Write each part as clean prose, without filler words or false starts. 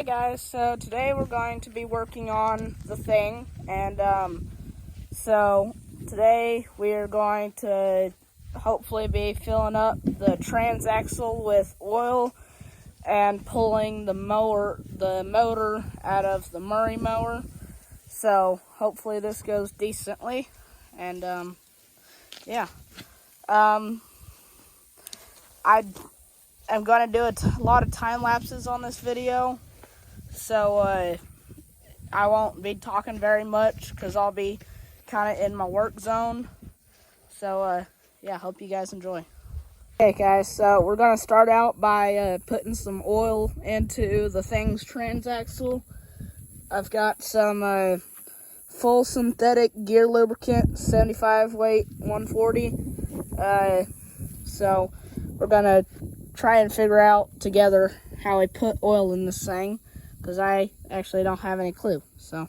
Hey guys, so today we're going to be working on the thing, and so today we are going to hopefully be filling up the transaxle with oil and pulling the motor out of the Murray mower. So hopefully this goes decently, and yeah. I am going to do a lot of time lapses on this video, so I won't be talking very much because I'll be kind of in my work zone. So yeah, hope you guys enjoy. Okay guys, so we're going to start out by putting some oil into the thing's transaxle. I've got some full synthetic gear lubricant, 75 weight, 140. So we're going to try and figure out together how we put oil in this thing, because I actually don't have any clue. So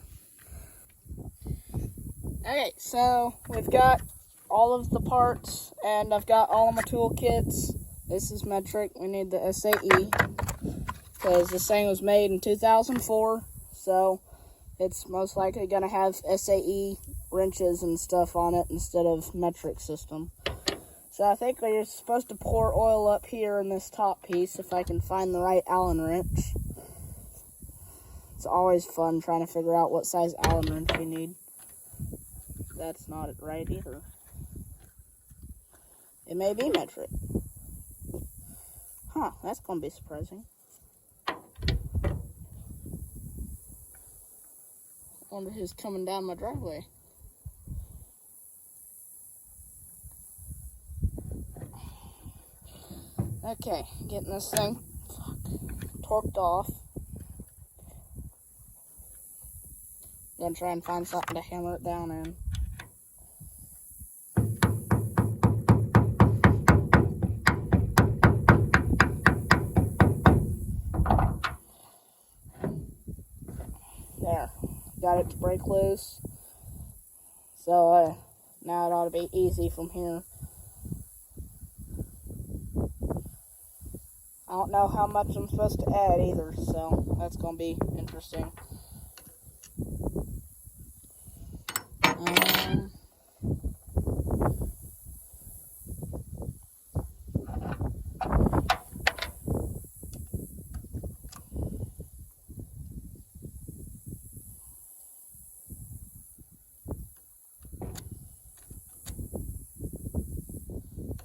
okay, so we've got all of the parts, and I've got all of my tool kits. This is metric. We need the SAE, because this thing was made in 2004, so it's most likely going to have SAE wrenches and stuff on it instead of metric system. So I think we're supposed to pour oil up here in this top piece, if I can find the right Allen wrench. It's always fun trying to figure out what size Allen wrench you need. That's not it right either. It may be metric. Huh, that's going to be surprising. I wonder who's coming down my driveway. Okay, getting this thing torqued off. I'm gonna try and find something to hammer it down in. There, got it to break loose. So now it ought to be easy from here. I don't know how much I'm supposed to add either, so that's going to be interesting.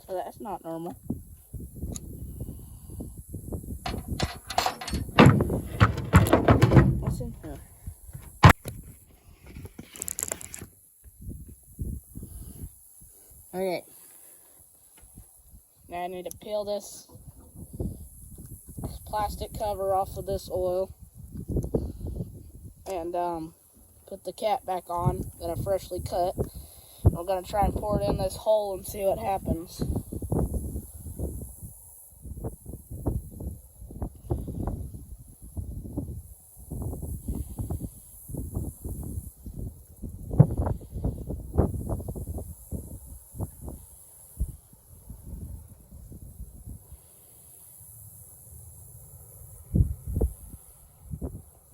So that's not normal. What's in here? Okay. Now I need to peel this plastic cover off of this oil and put the cap back on that I freshly cut. We're going to try and pour it in this hole and see what happens.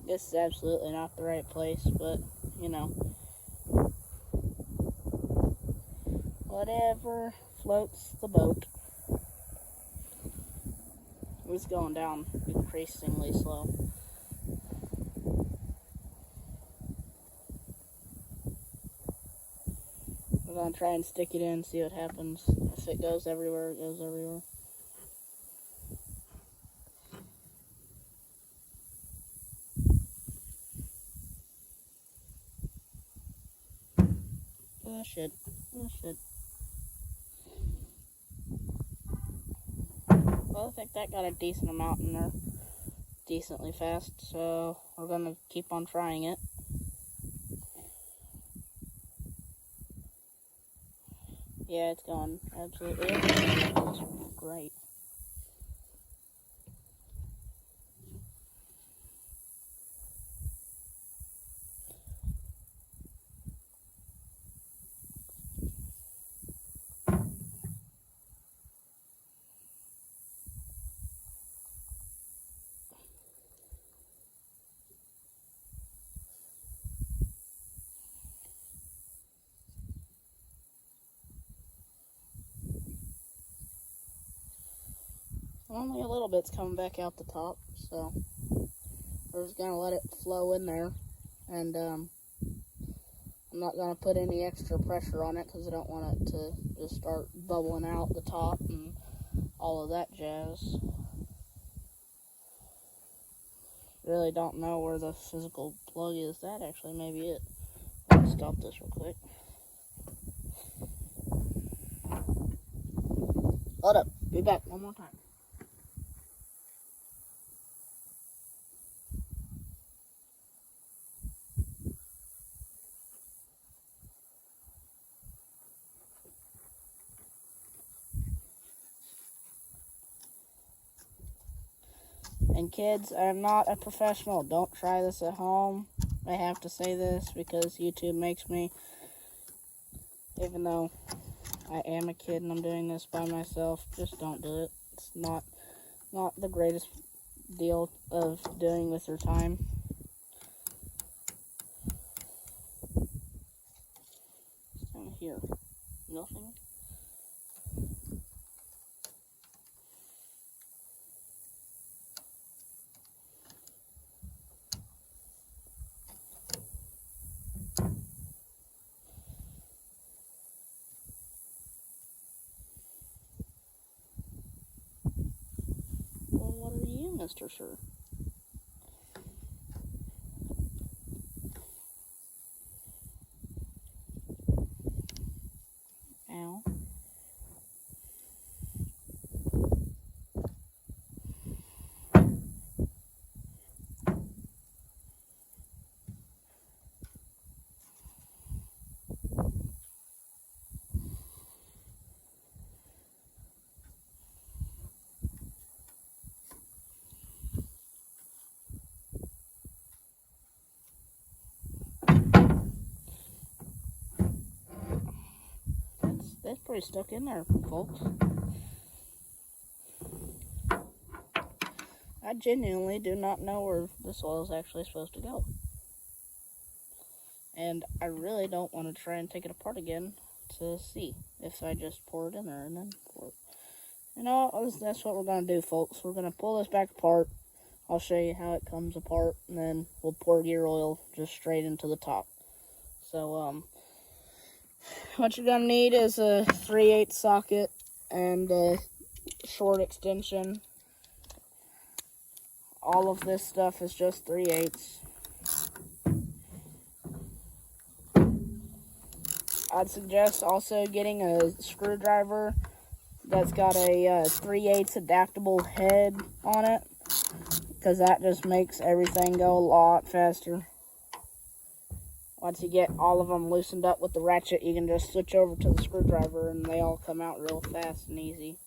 This is absolutely not the right place, but, you know, whatever floats the boat. It's going down increasingly slow. We're going to try and stick it in, see what happens. If it goes everywhere, it goes everywhere. Oh shit. Oh shit. Well, I think that got a decent amount in there. Decently fast, so we're gonna keep on trying it. Yeah, it's going absolutely everywhere. It's great. Only a little bit's coming back out the top, so we're just gonna let it flow in there. And I'm not gonna put any extra pressure on it because I don't want it to just start bubbling out the top and all of that jazz. Really don't know where the physical plug is. That actually may be it. Let's stop this real quick. Hold up. Be back one more time. And kids, I'm not a professional. Don't try this at home. I have to say this because YouTube makes me, even though I am a kid and I'm doing this by myself, just don't do it. It's not the greatest deal of doing with your time. What's down here? Nothing? Well, what are you, Mr. Sir? Ow. That's pretty stuck in there, folks. I genuinely do not know where the soil is actually supposed to go. And I really don't want to try and take it apart again to see if I just pour it in there and then pour it. You know, that's what we're going to do, folks. We're going to pull this back apart. I'll show you how it comes apart, and then we'll pour gear oil just straight into the top. So, what you're going to need is a 3/8 socket and a short extension. All of this stuff is just 3/8. I'd suggest also getting a screwdriver that's got a 3/8 adaptable head on it, because that just makes everything go a lot faster. Once you get all of them loosened up with the ratchet, you can just switch over to the screwdriver and they all come out real fast and easy.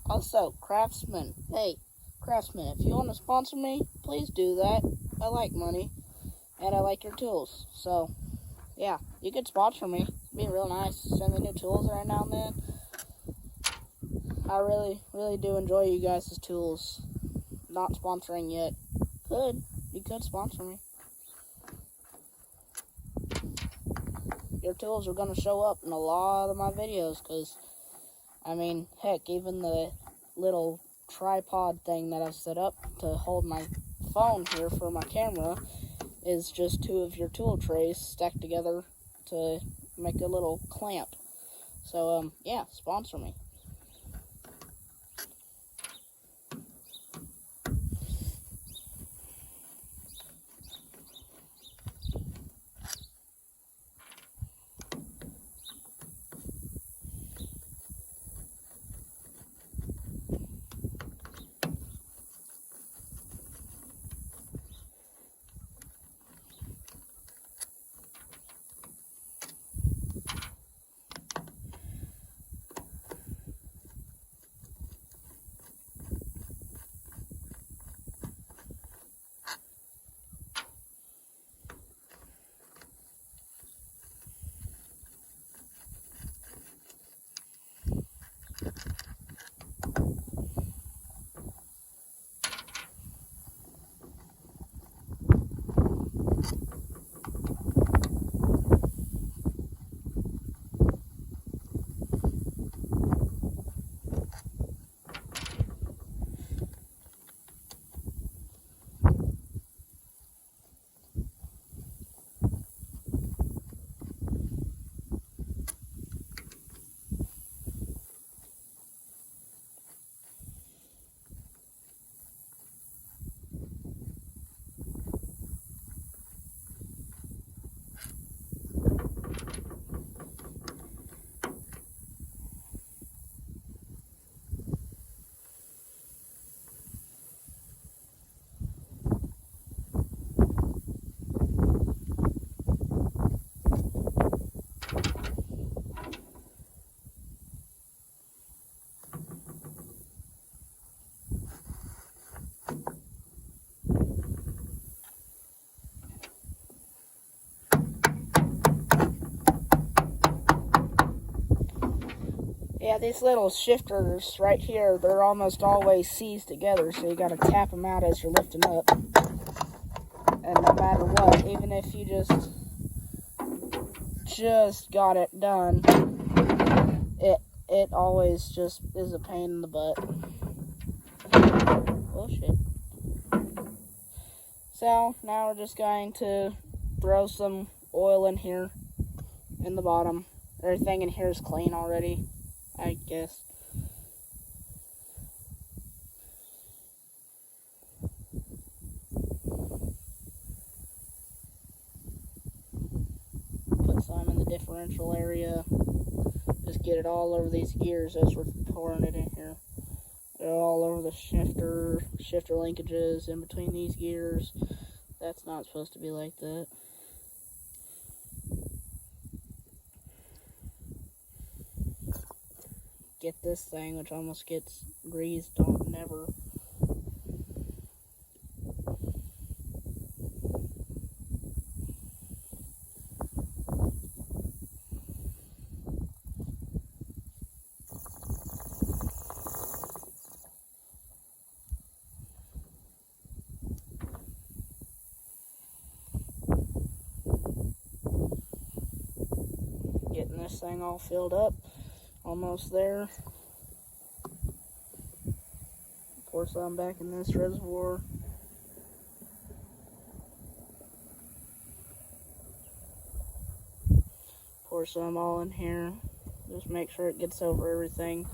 Also, Craftsman. Hey, Craftsman, if you want to sponsor me, please do that. I like money, and I like your tools. So, yeah, you could sponsor me. It'd be real nice. Send me new tools every now and then. I really, really do enjoy you guys' tools. Not sponsoring yet. You could sponsor me. Your tools are going to show up in a lot of my videos, because, I mean, heck, even the little tripod thing that I've set up to hold my phone here for my camera is just 2 of your tool trays stacked together to make a little clamp. So, yeah, sponsor me. Yeah, these little shifters right here, they're almost always seized together, so you gotta tap them out as you're lifting up. And no matter what, even if you just got it done, it always just is a pain in the butt. Bullshit. So, now we're just going to throw some oil in here, in the bottom. Everything in here is clean already, I guess. Put some in the differential area. Just get it all over these gears as we're pouring it in here. They're all over the shifter linkages in between these gears. That's not supposed to be like that. Get this thing, which almost gets greased, don't never. Getting this thing all filled up. Almost there. Pour some back in this reservoir. Pour some all in here. Just make sure it gets over everything.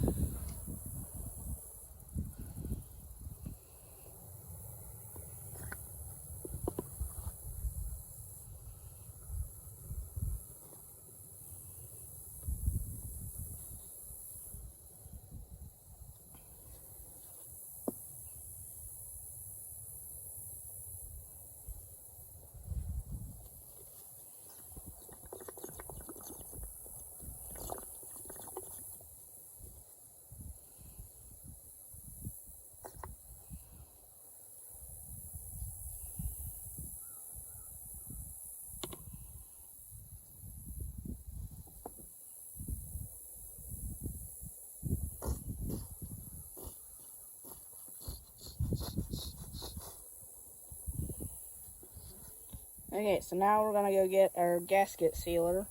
Okay, so now we're gonna go get our gasket sealer.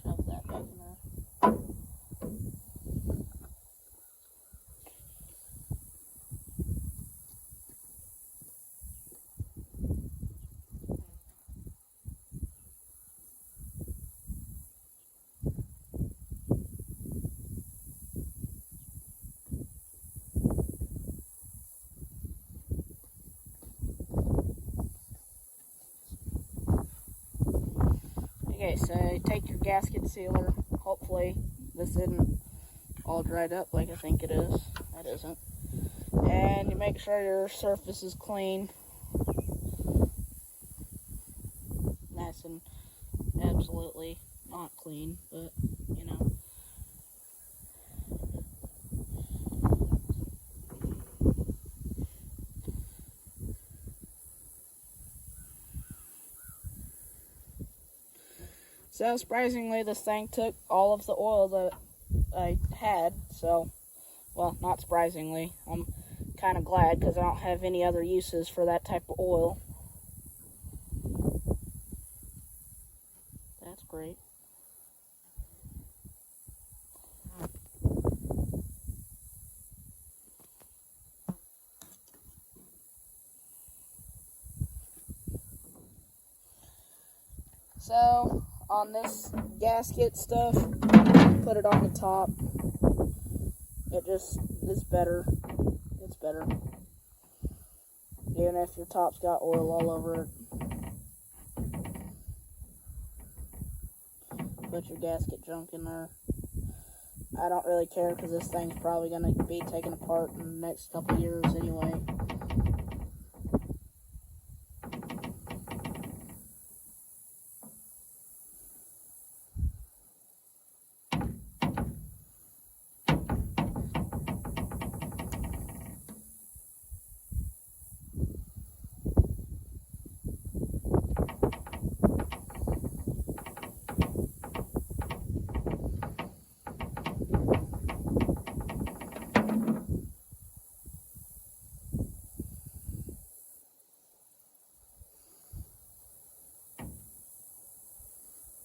Shove that back in there. Okay, so take your gasket sealer. Hopefully this isn't all dried up like I think it is. That isn't. And you make sure your surface is clean. Nice and absolutely not clean, but you know. So surprisingly, this thing took all of the oil that I had, so, well, not surprisingly. I'm kind of glad because I don't have any other uses for that type of oil. That's great. So, on this gasket stuff, put it on the top. It's better. It's better. Even if your top's got oil all over it. Put your gasket junk in there. I don't really care because this thing's probably going to be taken apart in the next couple of years anyway.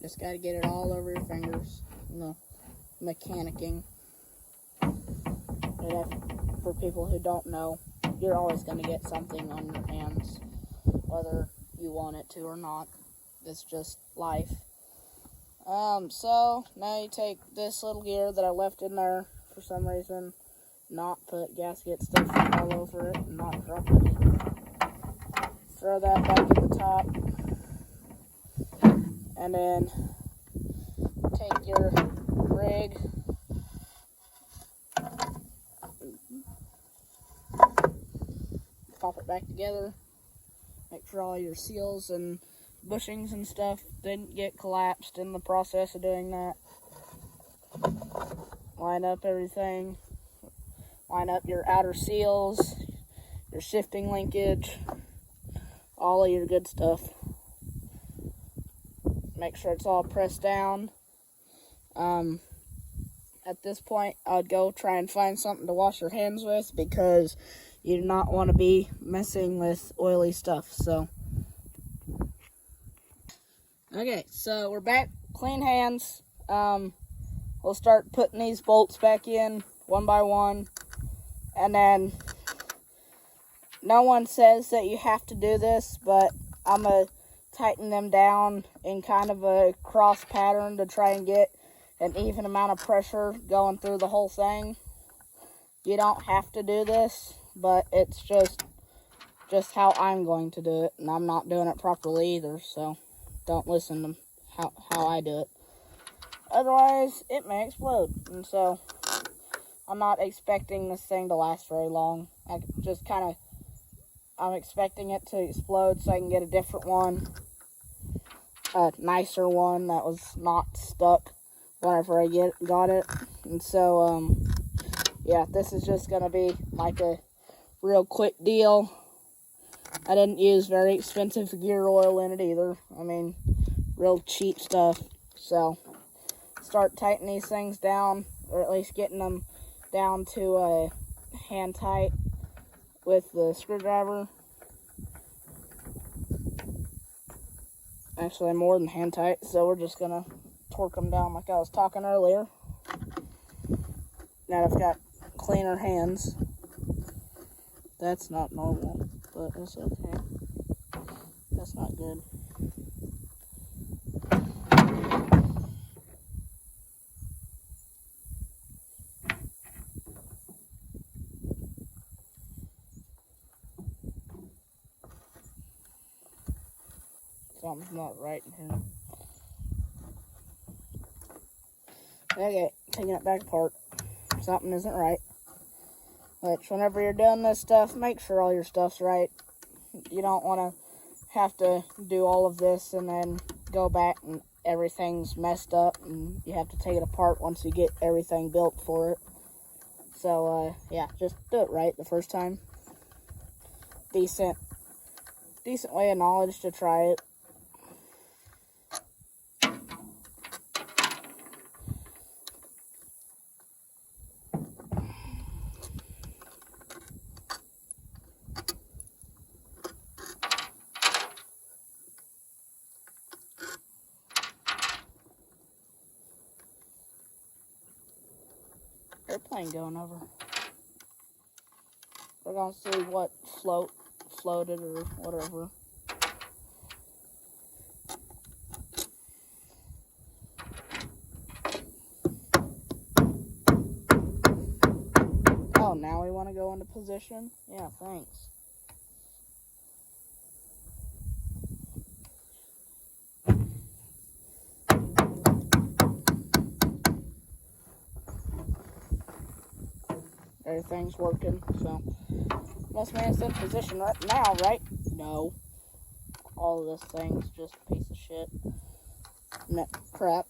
Just got to get it all over your fingers. No mechanicking. For people who don't know, you're always going to get something on your hands, whether you want it to or not. It's just life. So now you take this little gear that I left in there for some reason, not put gasket stuff all over it, and not drop it. Throw that back at the top. And then take your rig, pop it back together, make sure all your seals and bushings and stuff didn't get collapsed in the process of doing that. Line up everything, line up your outer seals, your shifting linkage, all of your good stuff. Make sure it's all pressed down. At this point, I would go try and find something to wash your hands with because you do not want to be messing with oily stuff. So, okay, so we're back, clean hands. We'll start putting these bolts back in one by one, and then no one says that you have to do this, but I'm gonna tighten them down in kind of a cross pattern to try and get an even amount of pressure going through the whole thing. You don't have to do this, but it's just how I'm going to do it, and I'm not doing it properly either, so don't listen to how I do it. Otherwise, it may explode, and so I'm not expecting this thing to last very long. I'm expecting it to explode so I can get a different one, a nicer one that was not stuck whenever I got it. And so, yeah, this is just going to be like a real quick deal. I didn't use very expensive gear oil in it either. I mean, real cheap stuff. So, start tightening these things down, or at least getting them down to a hand tight with the screwdriver. Actually, more than hand tight, so we're just gonna torque them down like I was talking earlier. Now I've got cleaner hands. That's not normal, but it's okay. That's not good. Something's not right in here. Okay, taking it back apart. Something isn't right. Which, whenever you're doing this stuff, make sure all your stuff's right. You don't want to have to do all of this and then go back and everything's messed up and you have to take it apart once you get everything built for it. So, yeah, just do it right the first time. Decent way of knowledge to try it. Airplane going over. We're gonna see what floated or whatever. Oh, now we want to go into position? Yeah, thanks. Everything's working, so must mean it's in position right now, right? No. All of this thing's just a piece of shit. Crap.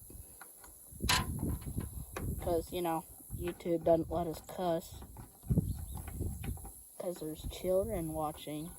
Because, you know, YouTube doesn't let us cuss. Because there's children watching.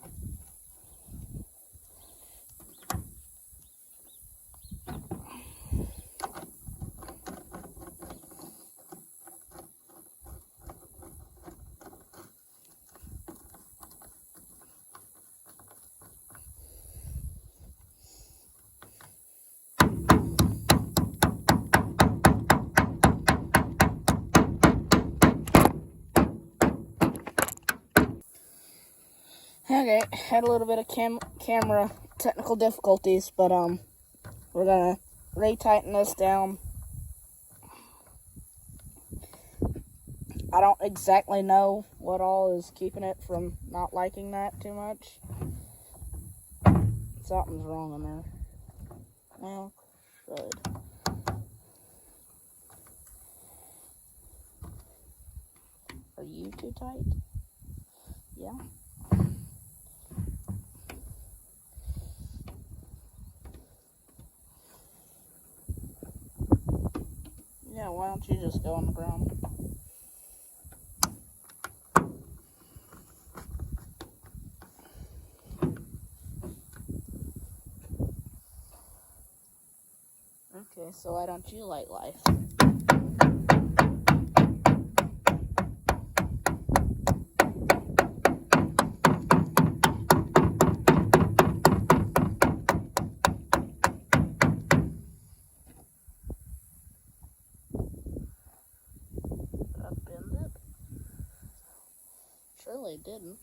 Okay, had a little bit of camera technical difficulties, but we're gonna retighten this down. I don't exactly know what all is keeping it from not liking that too much. Something's wrong in there. Well, good. Are you too tight? Yeah. Yeah, why don't you just go on the ground? Okay, so why don't you like life? Surely didn't.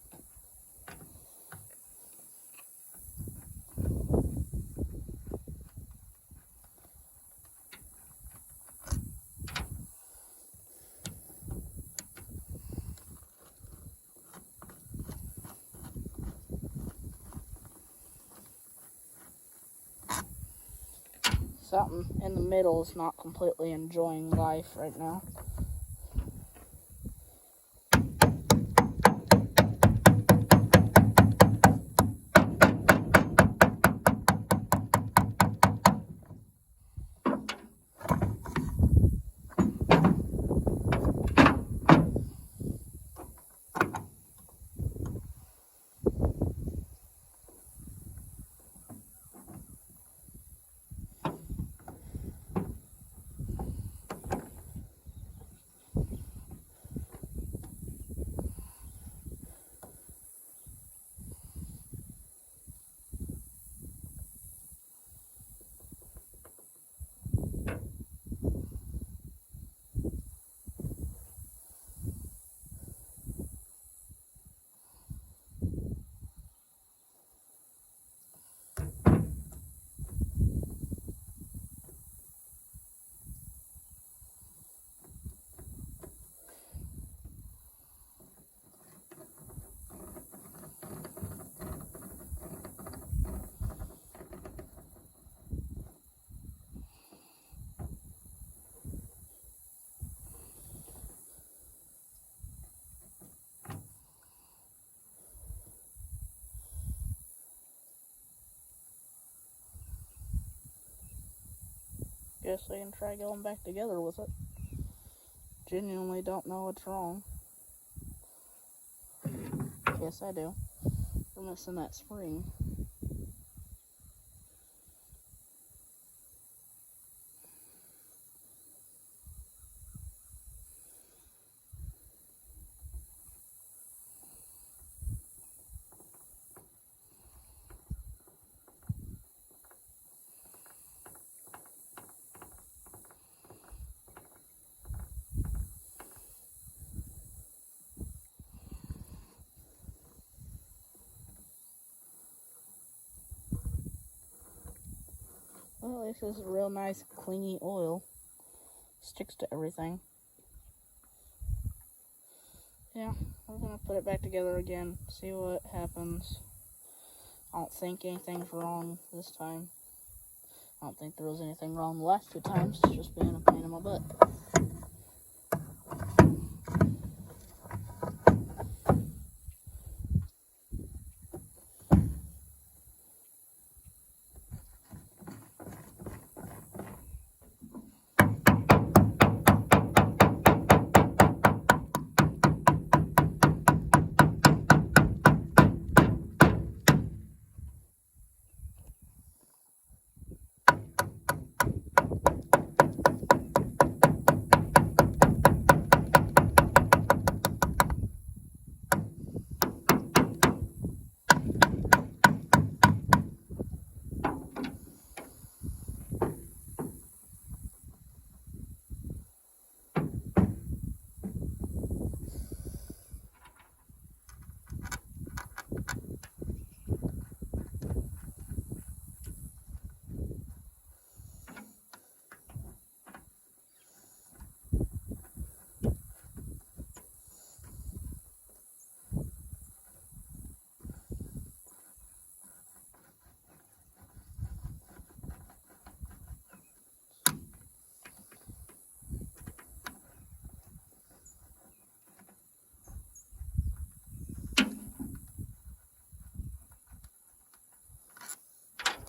Something in the middle is not completely enjoying life right now. guess I can try going back together with it. Genuinely don't know what's wrong. Yes, I do. We're missing that spring. Well, this is a real nice, clingy oil. Sticks to everything. Yeah, we're gonna put it back together again, see what happens. I don't think anything's wrong this time. I don't think there was anything wrong the last 2 times. It's just being a pain in my butt.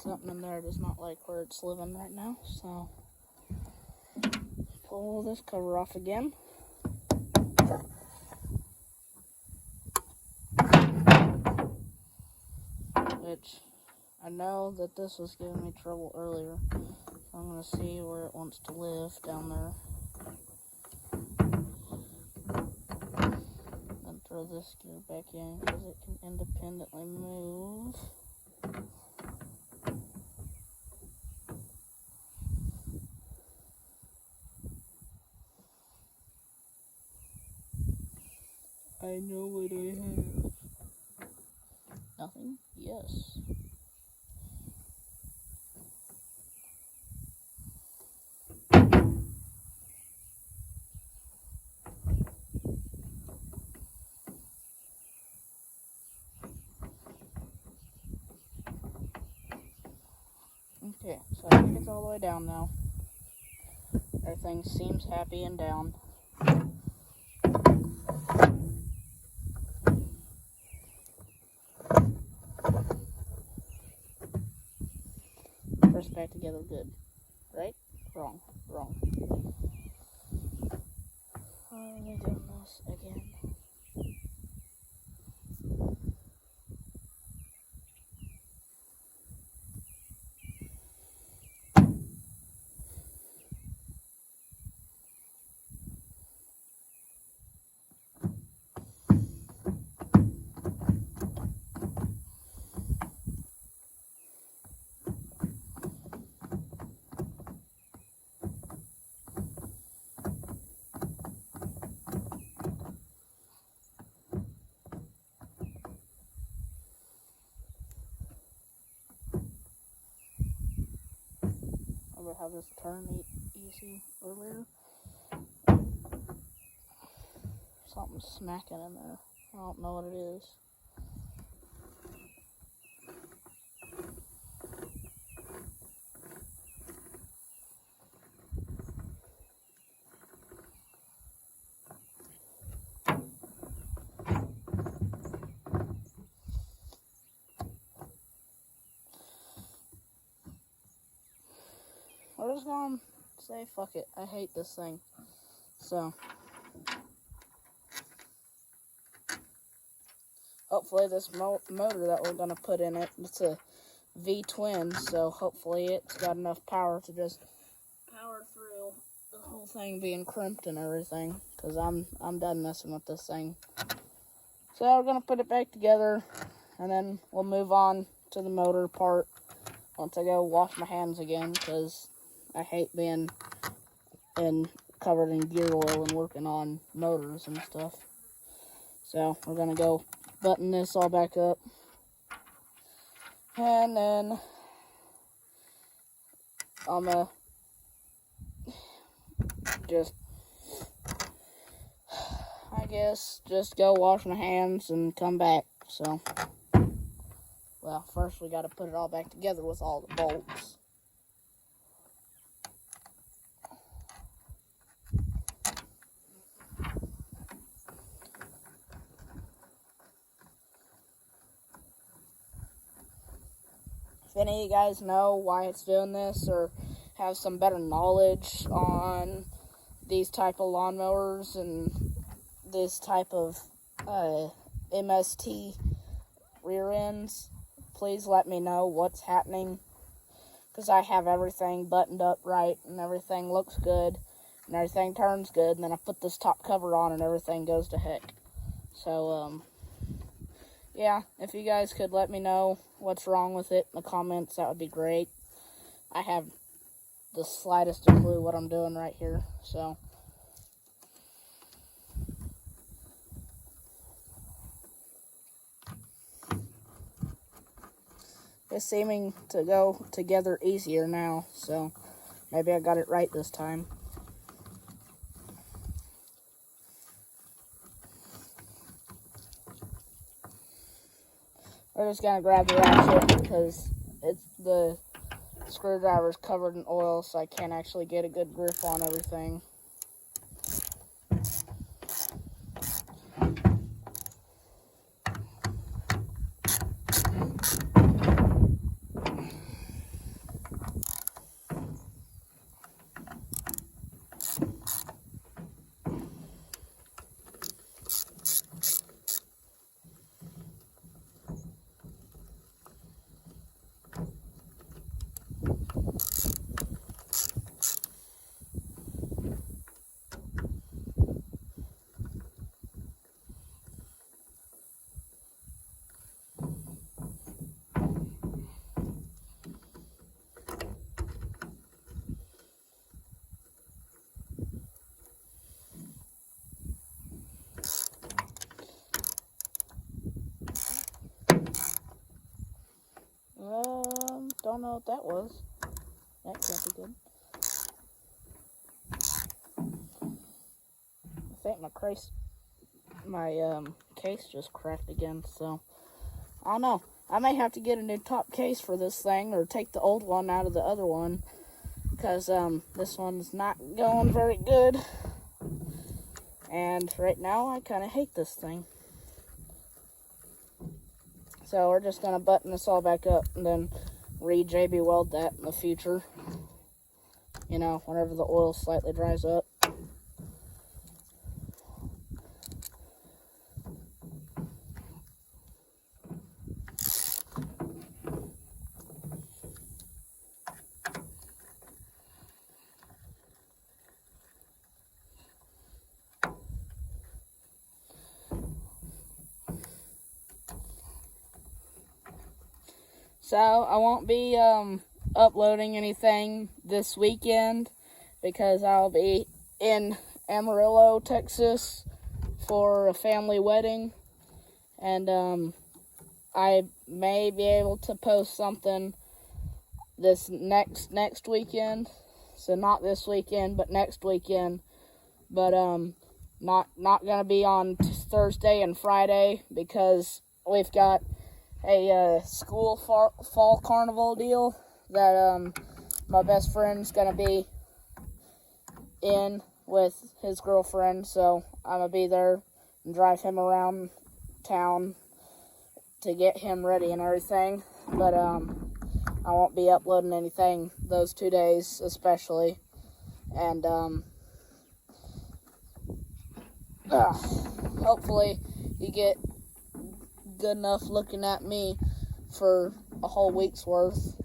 Something in there does not like where it's living right now, so pull this cover off again. Which I know that this was giving me trouble earlier, so I'm going to see where it wants to live down there. And throw this gear back in because it can independently move. I know what I have. Nothing? Yes. Okay, so I think it's all the way down now. Everything seems happy and down. Press back together good. Right? Wrong. Wrong. Why are we doing this again? Remember how this turned easy earlier? Something's smacking in there. I don't know what it is. We're just going to say fuck it. I hate this thing. So hopefully this motor that we're gonna put in it, it's a V-twin, so hopefully it's got enough power to just power through the whole thing being crimped and everything, because I'm done messing with this thing. So we're gonna put it back together, and then we'll move on to the motor part once I go wash my hands again, because I hate being covered in gear oil and working on motors and stuff. So we're gonna go button this all back up, and then I'm gonna just, I guess, just go wash my hands and come back. So, well, first we got to put it all back together with all the bolts. If any of you guys know why it's doing this, or have some better knowledge on these type of lawnmowers and this type of MST rear ends, please let me know what's happening, because I have everything buttoned up right and everything looks good and everything turns good, and then I put this top cover on and everything goes to heck. So yeah, if you guys could let me know what's wrong with it in the comments, that would be great. I have the slightest clue what I'm doing right here. So it's seeming to go together easier now, so maybe I got it right this time. We're just gonna grab the ratchet because the screwdriver's covered in oil, so I can't actually get a good grip on everything. Don't know what that was. That can't be good. I think my case just cracked again, so I don't know. I may have to get a new top case for this thing, or take the old one out of the other one, because this one's not going very good. And right now, I kind of hate this thing. So we're just going to button this all back up and then re-JB weld that in the future. You know, whenever the oil slightly dries up. So I won't be uploading anything this weekend because I'll be in Amarillo, Texas for a family wedding, and I may be able to post something this next weekend. So not this weekend, but next weekend. But not gonna be on Thursday and Friday because we've got a school fall carnival deal that my best friend's gonna be in with his girlfriend, so I'm gonna be there and drive him around town to get him ready and everything. But I won't be uploading anything those 2 days especially. And hopefully you get good enough looking at me for a whole week's worth.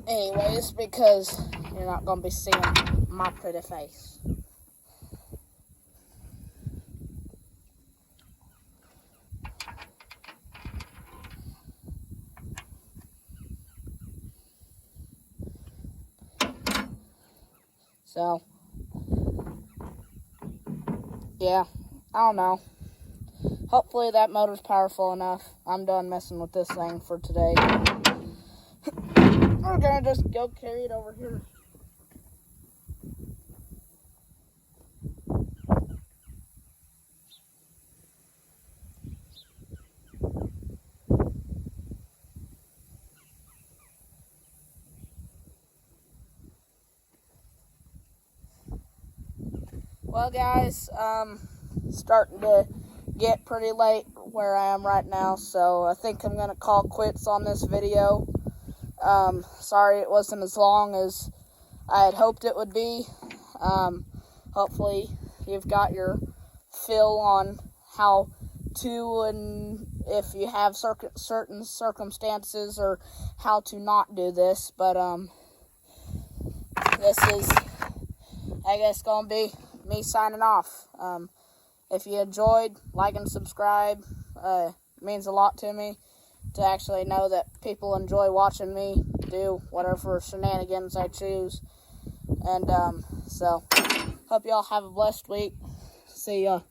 Anyways, because you're not going to be seeing my pretty face. So, yeah, I don't know. Hopefully that motor's powerful enough. I'm done messing with this thing for today. We're gonna just go carry it over here. Well, guys, starting to get pretty late where I am right now, so I think I'm gonna call quits on this video. Sorry it wasn't as long as I had hoped it would be. Hopefully you've got your fill on how to, and if you have certain circumstances, or how to not do this. But this is, I guess, gonna be me signing off. If you enjoyed, like and subscribe. It means a lot to me to actually know that people enjoy watching me do whatever shenanigans I choose. And so, hope y'all have a blessed week. See ya.